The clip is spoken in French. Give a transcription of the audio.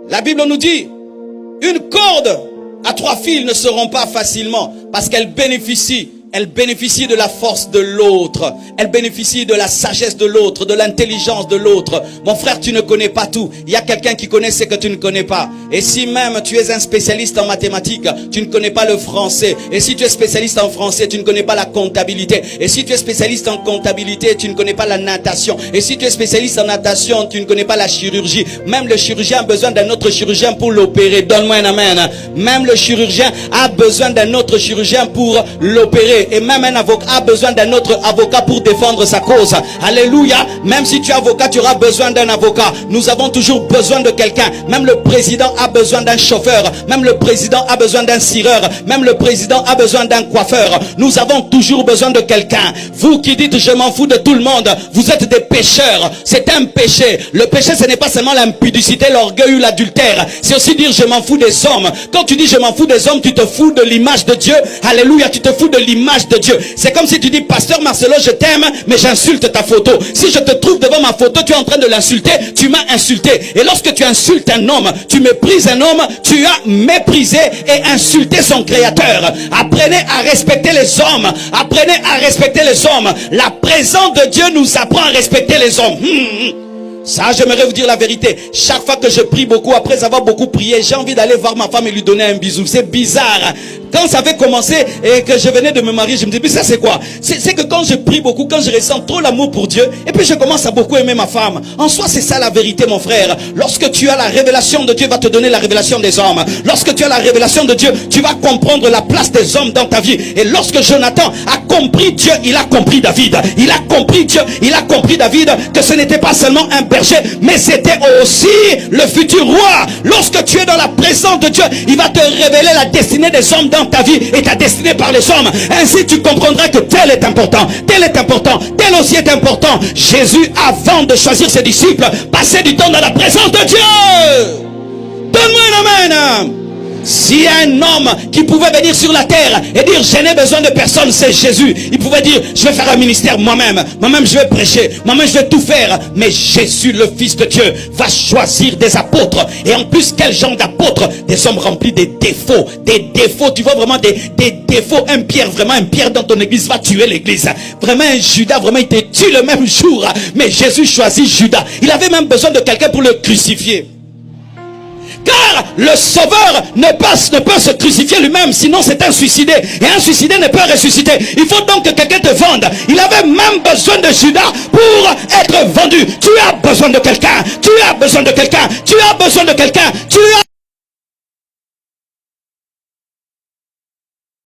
La Bible nous dit, une corde à 3 fils ne se rompt pas facilement parce qu'elle bénéficie de la force de l'autre. Elle bénéficie de la sagesse de l'autre, de l'intelligence de l'autre. Mon frère, tu ne connais pas tout. Il y a quelqu'un qui connaît ce que tu ne connais pas. Et si même tu es un spécialiste en mathématiques, tu ne connais pas le français. Et si tu es spécialiste en français, tu ne connais pas la comptabilité. Et si tu es spécialiste en comptabilité, tu ne connais pas la natation. Et si tu es spécialiste en natation, tu ne connais pas la chirurgie. Même le chirurgien a besoin d'un autre chirurgien pour l'opérer. Donne-moi un amen. Même le chirurgien a besoin d'un autre chirurgien pour l'opérer. Et même un avocat a besoin d'un autre avocat pour défendre sa cause. Alléluia. Même si tu es avocat, tu auras besoin d'un avocat. Nous avons toujours besoin de quelqu'un. Même le président a besoin d'un chauffeur. Même le président a besoin d'un cireur. Même le président a besoin d'un coiffeur. Nous avons toujours besoin de quelqu'un. Vous qui dites je m'en fous de tout le monde, vous êtes des pécheurs. C'est un péché. Le péché, ce n'est pas seulement l'impudicité, l'orgueil ou l'adultère. C'est aussi dire je m'en fous des hommes. Quand tu dis je m'en fous des hommes, tu te fous de l'image de Dieu. Alléluia, tu te fous de l'image de Dieu. C'est comme si tu dis pasteur Marcelo, je t'aime, mais j'insulte ta photo. Si je te trouve devant ma photo, tu es en train de l'insulter, tu m'as insulté. Et lorsque tu insultes un homme, tu méprises un homme, tu as méprisé et insulté son créateur. Apprenez à respecter les hommes. Apprenez à respecter les hommes. La présence de Dieu nous apprend à respecter les hommes. Ça, j'aimerais vous dire la vérité. Chaque fois que je prie beaucoup, après avoir beaucoup prié, j'ai envie d'aller voir ma femme et lui donner un bisou. C'est bizarre. Quand ça avait commencé et que je venais de me marier, je me disais, mais ça c'est quoi? C'est que quand je prie beaucoup, quand je ressens trop l'amour pour Dieu, et puis je commence à beaucoup aimer ma femme. En soi, c'est ça la vérité, mon frère. Lorsque tu as la révélation de Dieu, va te donner la révélation des hommes. Lorsque tu as la révélation de Dieu, tu vas comprendre la place des hommes dans ta vie. Et lorsque Jonathan a compris Dieu, il a compris David. Il a compris Dieu, il a compris David, que ce n'était pas seulement un berger, mais c'était aussi le futur roi. Lorsque tu es dans la présence de Dieu, il va te révéler la destinée des hommes dans ta vie et ta destinée par les hommes. Ainsi tu comprendras que tel est important, tel est important, tel aussi est important. Jésus, avant de choisir ses disciples, passait du temps dans la présence de Dieu. Donne-moi un amen. S'il y a un homme qui pouvait venir sur la terre et dire je n'ai besoin de personne, c'est Jésus. Il pouvait dire je vais faire un ministère moi-même, je vais prêcher, moi-même je vais tout faire. Mais Jésus, le Fils de Dieu, va choisir des apôtres. Et en plus, quel genre d'apôtres? Des hommes remplis des défauts. Des défauts, tu vois vraiment des défauts. Un Pierre dans ton église va tuer l'église. Vraiment un Judas, vraiment il te tue le même jour. Mais Jésus choisit Judas. Il avait même besoin de quelqu'un pour le crucifier. Car le sauveur ne peut se crucifier lui-même, sinon c'est un suicidé. Et un suicidé ne peut ressusciter. Il faut donc que quelqu'un te vende. Il avait même besoin de Judas pour être vendu. Tu as besoin de quelqu'un. Tu as besoin de quelqu'un. Tu as besoin de quelqu'un. Tu